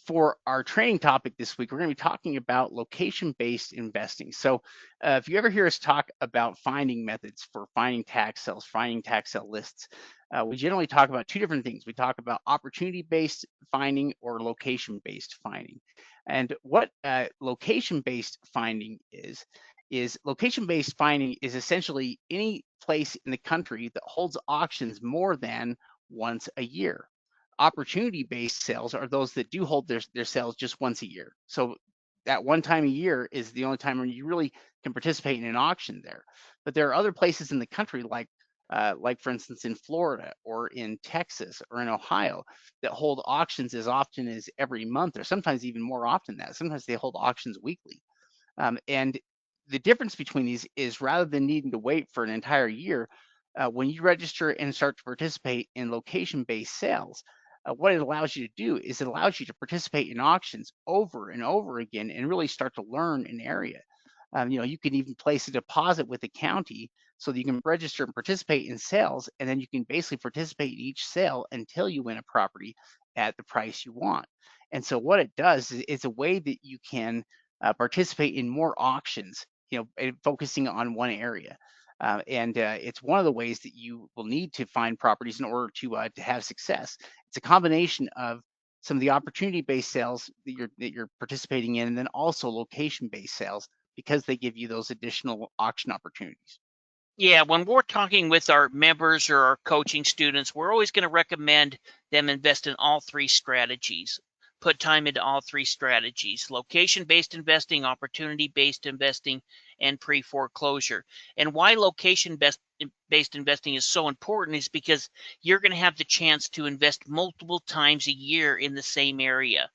For our training topic this week, we're going to be talking about location-based investing. So, if you ever hear us talk about finding methods for finding tax sales, finding tax sale lists, we generally talk about two different things. We talk about opportunity-based finding or location-based finding. And what location-based finding is location-based finding is essentially any place in the country that holds auctions more than once a year. Opportunity-based sales are those that do hold their sales just once a year. So that one time a year is the only time when you really can participate in an auction there. But there are other places in the country, like for instance in Florida or in Texas or in Ohio, that hold auctions as often as every month, or sometimes even more often than that. Sometimes they hold auctions weekly. And the difference between these is rather than needing to wait for an entire year, when you register and start to participate in location-based sales, what it allows you to do is it allows you to participate in auctions over and over again and really start to learn an area. You can even place a deposit with the county so that you can register and participate in sales, and then you can basically participate in each sale until you win a property at the price you want. And so what it does is it's a way that you can participate in more auctions, focusing on one area. And it's one of the ways that you will need to find properties in order to have success. It's a combination of some of the opportunity-based sales that you're participating in, and then also location-based sales because they give you those additional auction opportunities. Yeah, when we're talking with our members or our coaching students, we're always going to recommend them invest in all three strategies. Put time into all three strategies: location-based investing, opportunity-based investing, and pre-foreclosure. And why location-based investing is so important is because you're going to have the chance to invest multiple times a year in the same area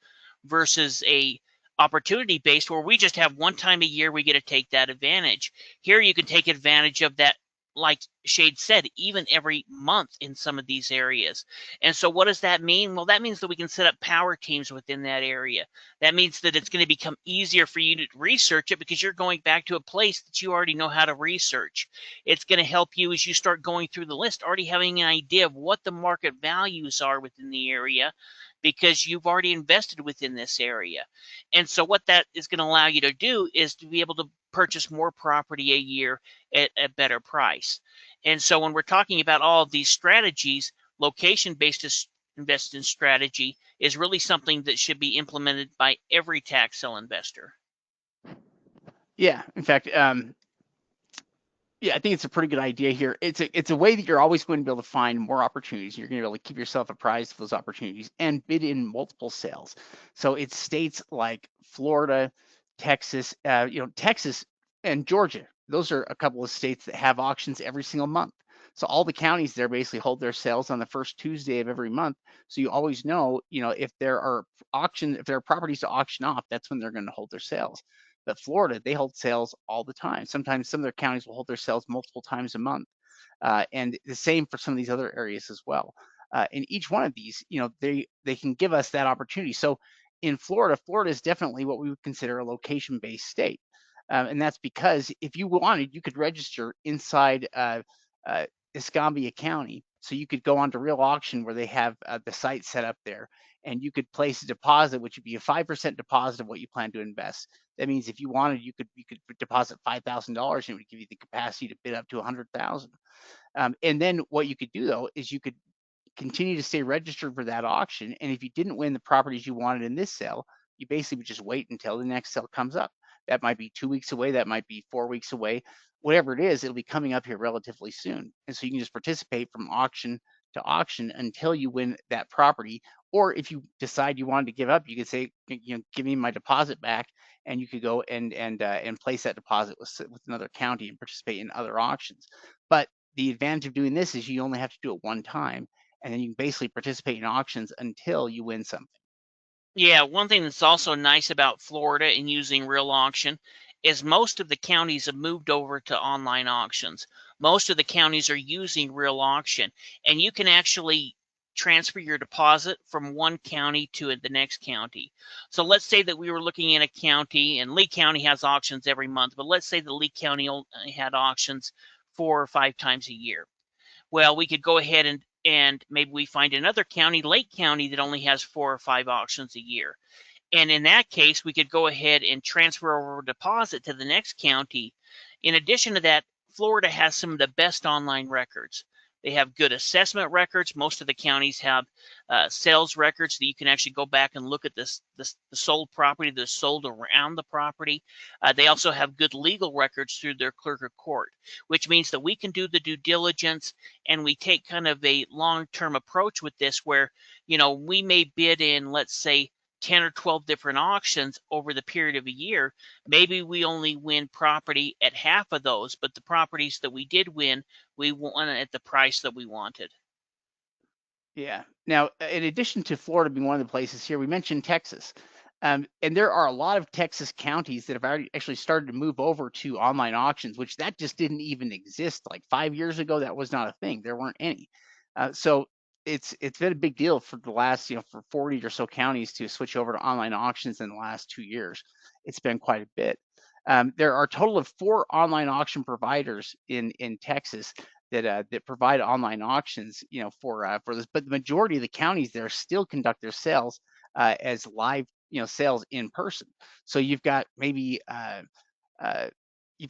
versus a opportunity based where we just have one time a year we get to take that advantage. Here you can take advantage of that, like Shade said, even every month in some of these areas. And so what does that mean? Well, that means that we can set up power teams within that area. That means that it's going to become easier for you to research it because you're going back to a place that you already know how to research. It's going to help you as you start going through the list, already having an idea of what the market values are within the area because you've already invested within this area. And so what that is going to allow you to do is to be able to purchase more property a year at a better price. And so when we're talking about all of these strategies, location-based investing strategy is really something that should be implemented by every tax sale investor. Yeah, in fact, yeah, I think it's a pretty good idea here. It's a way that you're always going to be able to find more opportunities. You're going to be able to keep yourself apprised of those opportunities and bid in multiple sales. So it's states like Florida, Texas, Texas and Georgia. Those are a couple of states that have auctions every single month. So all the counties there basically hold their sales on the first Tuesday of every month. So you always know, if there are properties to auction off, that's when they're going to hold their sales. But Florida, they hold sales all the time. Sometimes some of their counties will hold their sales multiple times a month. And the same for some of these other areas as well. And each one of these, they can give us that opportunity. So in Florida, Florida is definitely what we would consider a location-based state. And that's because if you wanted, you could register inside Escambia County. So you could go onto Real Auction where they have the site set up there, and you could place a deposit, which would be a 5% deposit of what you plan to invest. That means if you wanted, you could deposit $5,000, and it would give you the capacity to bid up to $100,000. And then what you could do though is you could continue to stay registered for that auction. And if you didn't win the properties you wanted in this sale, you basically would just wait until the next sale comes up. That might be 2 weeks away. That might be 4 weeks away. Whatever it is, it'll be coming up here relatively soon. And so you can just participate from auction to auction until you win that property. Or if you decide you wanted to give up, you could say, give me my deposit back, and you could go and place that deposit with another county and participate in other auctions. But the advantage of doing this is you only have to do it one time, and then you can basically participate in auctions until you win something. Yeah, one thing that's also nice about Florida and using Real Auction is most of the counties have moved over to online auctions. Most of the counties are using Real Auction, and you can actually transfer your deposit from one county to the next county. So let's say that we were looking in a county, and Lee County has auctions every month, but let's say the Lee County had auctions 4 or 5 times a year. Well, we could go ahead and and maybe we find another county, Lake County, that only has 4 or 5 auctions a year. And in that case, we could go ahead and transfer over a deposit to the next county. In addition to that, Florida has some of the best online records. They have good assessment records. Most of the counties have sales records that you can actually go back and look at the sold property that's sold around the property. They also have good legal records through their clerk of court, which means that we can do the due diligence, and we take kind of a long-term approach with this where, we may bid in, let's say, 10 or 12 different auctions over the period of a year. Maybe we only win property at half of those, but the properties that we did win, we won at the price that we wanted. Yeah. Now, in addition to Florida being one of the places here, we mentioned Texas. And there are a lot of Texas counties that have already actually started to move over to online auctions, which that just didn't even exist. Like 5 years ago, that was not a thing. There weren't any. So it's been a big deal for the last, for 40 or so counties to switch over to online auctions in the last 2 years. It's been quite a bit. There are a total of 4 online auction providers in Texas that provide online auctions, for this. But the majority of the counties there still conduct their sales as live, sales in person. So uh, you've got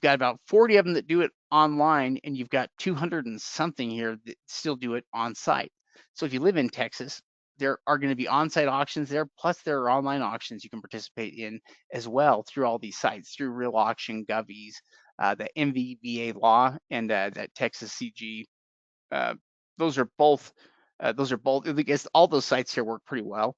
about 40 of them that do it online, and you've got 200 and something here that still do it on site. So if you live in Texas, there are going to be on-site auctions there, plus there are online auctions you can participate in as well through all these sites, through Real Auction, Govies, the MVVA Law, and that Texas CG. Uh, those are both. I guess all those sites here work pretty well.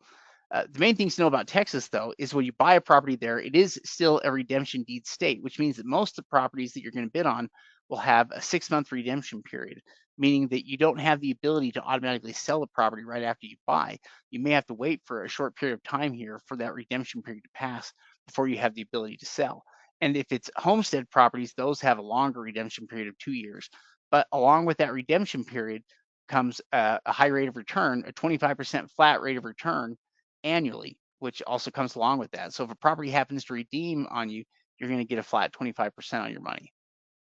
The main things to know about Texas, though, is when you buy a property there, it is still a redemption deed state, which means that most of the properties that you're going to bid on will have a 6-month redemption period, meaning that you don't have the ability to automatically sell the property right after you buy. You may have to wait for a short period of time here for that redemption period to pass before you have the ability to sell. And if it's homestead properties, those have a longer redemption period of 2 years. But along with that redemption period comes a high rate of return, a 25% flat rate of return annually, which also comes along with that. So if a property happens to redeem on you, you're going to get a flat 25% on your money.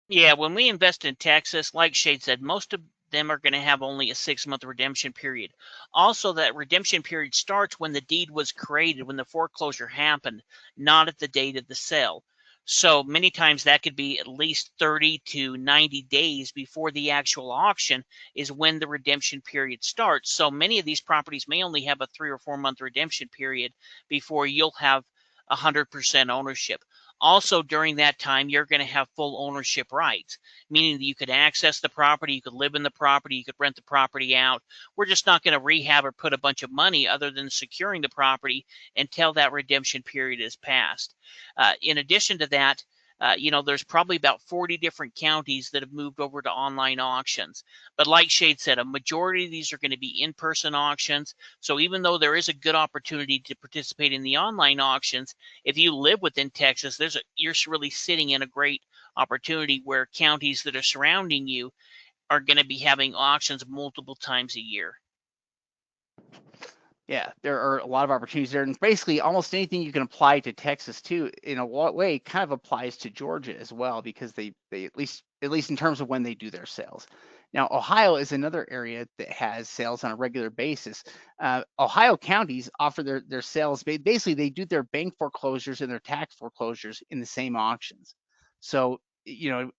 Yeah, when we invest in Texas, like Shade said, most of them are going to have only a 6-month redemption period. Also, that redemption period starts when the deed was created, when the foreclosure happened, not at the date of the sale. So many times that could be at least 30 to 90 days before the actual auction is when the redemption period starts. So many of these properties may only have a 3 or 4 month redemption period before you'll have 100% ownership. Also, during that time, you're going to have full ownership rights, meaning that you could access the property, you could live in the property, you could rent the property out. We're just not going to rehab or put a bunch of money other than securing the property until that redemption period is passed. In addition to that, there's probably about 40 different counties that have moved over to online auctions. But like Shade said, a majority of these are going to be in-person auctions. So even though there is a good opportunity to participate in the online auctions, if you live within Texas, you're really sitting in a great opportunity where counties that are surrounding you are going to be having auctions multiple times a year. Yeah, there are a lot of opportunities there, and basically almost anything you can apply to Texas too, in a way, kind of applies to Georgia as well, because they at least in terms of when they do their sales. Now, Ohio is another area that has sales on a regular basis. Ohio counties offer their sales. Basically, they do their bank foreclosures and their tax foreclosures in the same auctions. So,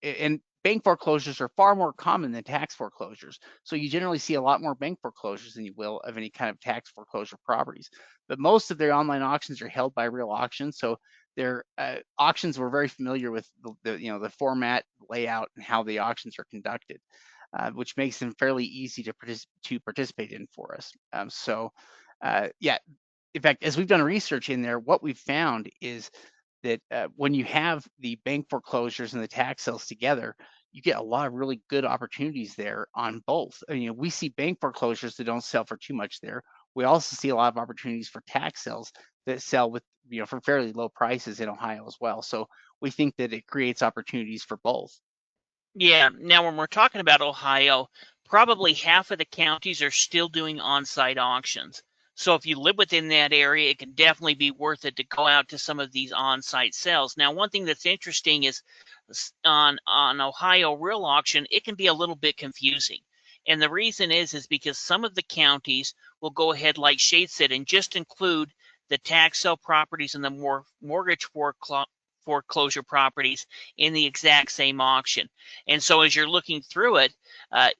and bank foreclosures are far more common than tax foreclosures. So you generally see a lot more bank foreclosures than you will of any kind of tax foreclosure properties. But most of their online auctions are held by Real Auctions. So their auctions, were very familiar with the format, layout, and how the auctions are conducted, which makes them fairly easy to participate in for us. Yeah, in fact, as we've done research in there, what we've found is that when you have the bank foreclosures and the tax sales together, you get a lot of really good opportunities there on both. We see bank foreclosures that don't sell for too much there. We also see a lot of opportunities for tax sales that sell with, for fairly low prices in Ohio as well. So we think that it creates opportunities for both. Yeah, now when we're talking about Ohio, probably half of the counties are still doing on-site auctions. So if you live within that area, it can definitely be worth it to go out to some of these on-site sales. Now, one thing that's interesting is on Ohio Real Auction, it can be a little bit confusing. And the reason is because some of the counties will go ahead, like Shade said, and just include the tax sale properties and the mortgage foreclosure properties in the exact same auction. And so as you're looking through it,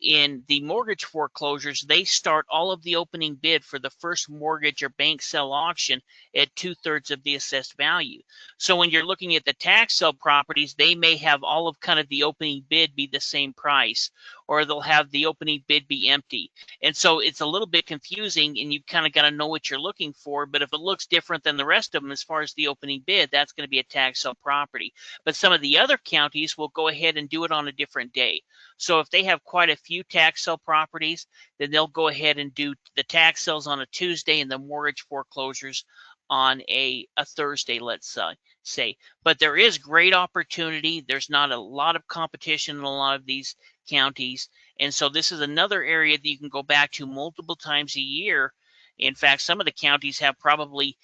in the mortgage foreclosures, they start all of the opening bid for the first mortgage or bank sale auction at 2/3 of the assessed value. So when you're looking at the tax sale properties, they may have all of kind of the opening bid be the same price, or they'll have the opening bid be empty. And so it's a little bit confusing, and you kind of got to know what you're looking for. But if it looks different than the rest of them as far as the opening bid, that's going to be a tax sale property. But some of the other counties will go ahead and do it on a different day. So if they have quite a few tax sale properties, then they'll go ahead and do the tax sales on a Tuesday and the mortgage foreclosures on a Thursday, let's say. But there is great opportunity. There's not a lot of competition in a lot of these counties. And so this is another area that you can go back to multiple times a year. In fact, some of the counties have probably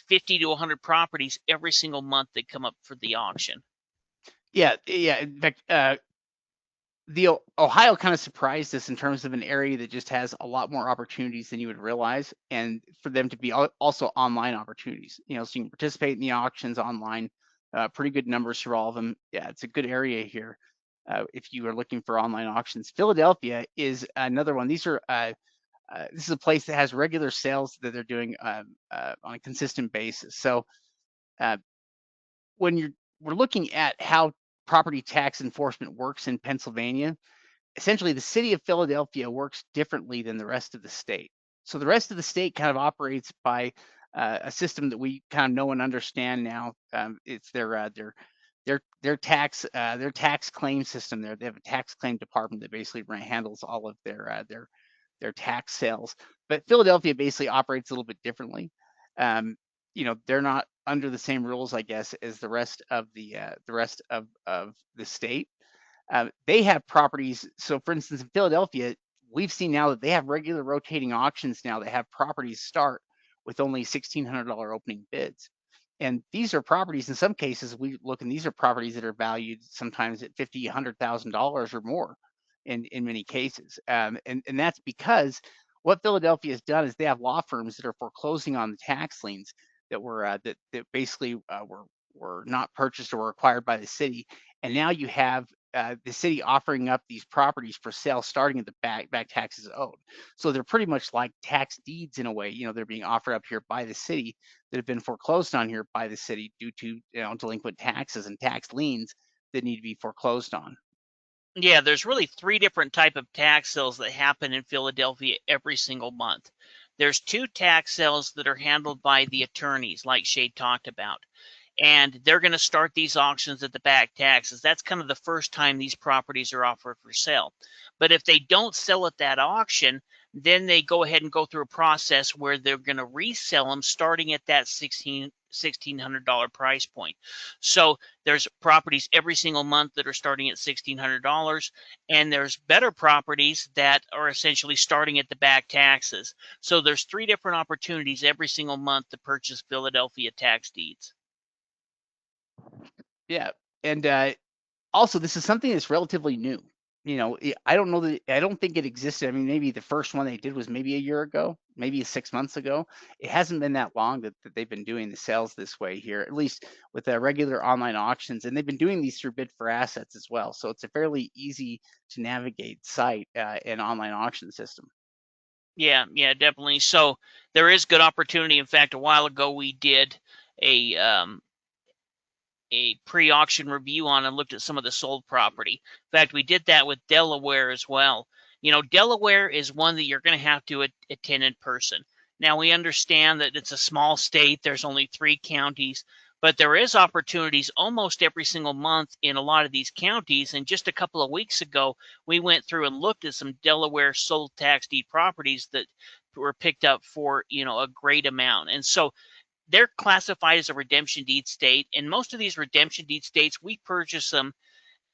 50 to 100 properties every single month that come up for the auction. Yeah, yeah. In fact, Ohio kind of surprised us in terms of an area that just has a lot more opportunities than you would realize, and for them to be also online opportunities. So you can participate in the auctions online. Pretty good numbers for all of them. Yeah, it's a good area here. If you are looking for online auctions, Philadelphia is another one. This is a place that has regular sales that they're doing on a consistent basis. So uh, when we're looking at how property tax enforcement works in Pennsylvania, essentially the city of Philadelphia works differently than the rest of the state. So the rest of the state kind of operates by a system that we kind of know and understand now. It's their tax claim system. They have a tax claim department that basically handles all of their tax sales. But Philadelphia basically operates a little bit differently. They're not under the same rules, I guess, as the rest of the state. They have properties. So, for instance, in Philadelphia, we've seen now that they have regular rotating auctions now that have properties start with only $1,600 opening bids. And these are properties, in some cases, we look and these are properties that are valued sometimes at $50,000, $100,000 or more in many cases. And that's because what Philadelphia has done is they have law firms that are foreclosing on the tax liens that that basically were not purchased or were acquired by the city. And now you have the city offering up these properties for sale starting at the back taxes owed. So they're pretty much like tax deeds in a way. They're being offered up here by the city that have been foreclosed on here by the city due to delinquent taxes and tax liens that need to be foreclosed on. Yeah, there's really three different type of tax sales that happen in Philadelphia every single month. There's two tax sales that are handled by the attorneys, like Shade talked about. And they're going to start these auctions at the back taxes. That's kind of the first time these properties are offered for sale. But if they don't sell at that auction, then they go ahead and go through a process where they're going to resell them starting at that $1,600 price point. So there's properties every single month that are starting at $1,600, and there's better properties that are essentially starting at the back taxes. So there's three different opportunities every single month to purchase Philadelphia tax deeds. Yeah, and also this is something that's relatively new. I don't know that I don't think it existed. I mean, maybe the first one they did was maybe a year ago, maybe 6 months ago. It hasn't been that long that they've been doing the sales this way here, at least with the regular online auctions, and they've been doing these through Bid for Assets as well. So it's a fairly easy to navigate site and online auction system. Yeah, definitely. So there is good opportunity. In fact, a while ago we did a um, a pre-auction review on and looked at some of the sold property. In fact, we did that with Delaware as well. Delaware is one that you're going to have to attend in person. Now, we understand that it's a small state. There's only 3 counties, but there is opportunities almost every single month in a lot of these counties. And just a couple of weeks ago, we went through and looked at some Delaware sold tax deed properties that were picked up for, a great amount. And so they're classified as a redemption deed state, and most of these redemption deed states, we purchase them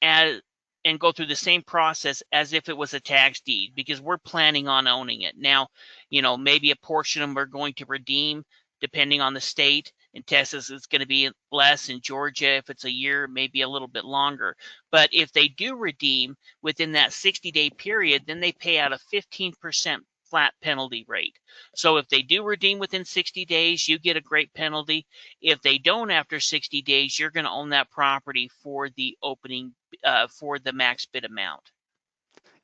as and go through the same process as if it was a tax deed because we're planning on owning it. Now, maybe a portion of them are going to redeem depending on the state. In Texas, it's going to be less. In Georgia, if it's a year, maybe a little bit longer. But if they do redeem within that 60-day period, then they pay out a 15% flat penalty rate. So if they do redeem within 60 days, you get a great penalty. If they don't after 60 days, you're going to own that property for the opening, for the max bid amount.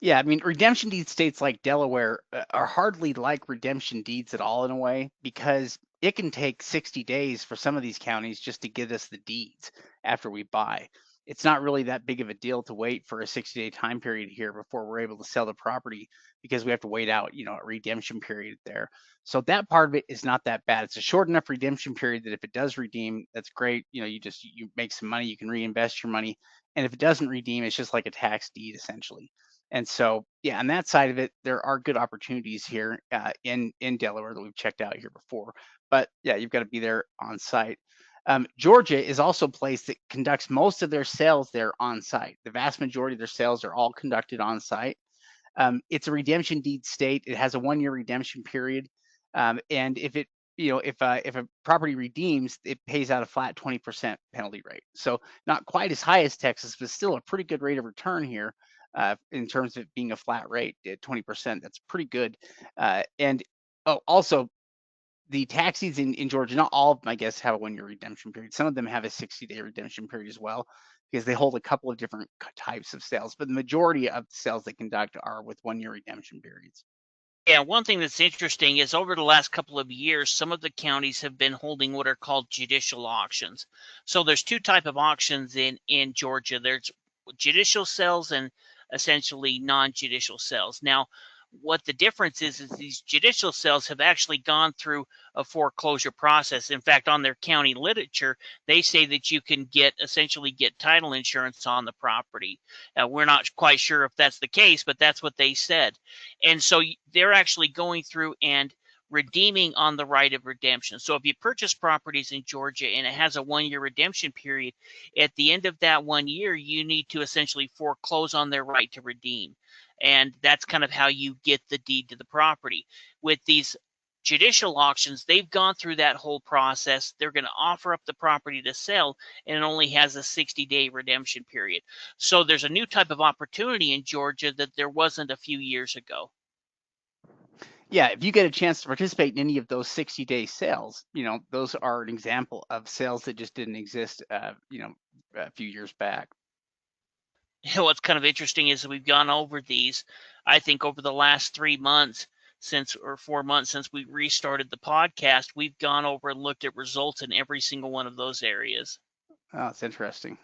Yeah, I mean, redemption deed states like Delaware are hardly like redemption deeds at all in a way because it can take 60 days for some of these counties just to get us the deeds after we buy. It's not really that big of a deal to wait for a 60-day time period here before we're able to sell the property because we have to wait out, a redemption period there. So that part of it is not that bad. It's a short enough redemption period that if it does redeem, that's great. You make some money, you can reinvest your money. And if it doesn't redeem, it's just like a tax deed essentially. And so, yeah, on that side of it, there are good opportunities here in Delaware that we've checked out here before. But yeah, you've got to be there on site. Georgia is also a place that conducts most of their sales there on site. The vast majority of their sales are all conducted on site. It's a redemption deed state. It has a 1-year redemption period, and if a property redeems, it pays out a flat 20% penalty rate. So not quite as high as Texas, but still a pretty good rate of return here in terms of it being a flat rate at 20%. That's pretty good. And oh, also the tax deeds in Georgia, not all of them, I guess, have a 1-year redemption period. Some of them have a 60-day redemption period as well, because they hold a couple of different types of sales. But the majority of the sales they conduct are with 1-year redemption periods. Yeah, one thing that's interesting is over the last couple of years, some of the counties have been holding what are called judicial auctions. So there's two type of auctions in Georgia. There's judicial sales and essentially non-judicial sales. Now, what the difference is these judicial sales have actually gone through a foreclosure process. In fact, on their county literature, they say that you can essentially get title insurance on the property. We're not quite sure if that's the case, but that's what they said. And so they're actually going through and redeeming on the right of redemption. So if you purchase properties in Georgia and it has a 1-year redemption period, at the end of that 1 year, you need to essentially foreclose on their right to redeem. And that's kind of how you get the deed to the property. With these judicial auctions, they've gone through that whole process. They're going to offer up the property to sell, and it only has a 60-day redemption period. So there's a new type of opportunity in Georgia that there wasn't a few years ago. Yeah, if you get a chance to participate in any of those 60-day sales, those are an example of sales that just didn't exist, a few years back. What's kind of interesting is that we've gone over these, I think, over the last 3 months or 4 months since we restarted the podcast. We've gone over and looked at results in every single one of those areas. Oh, it's interesting.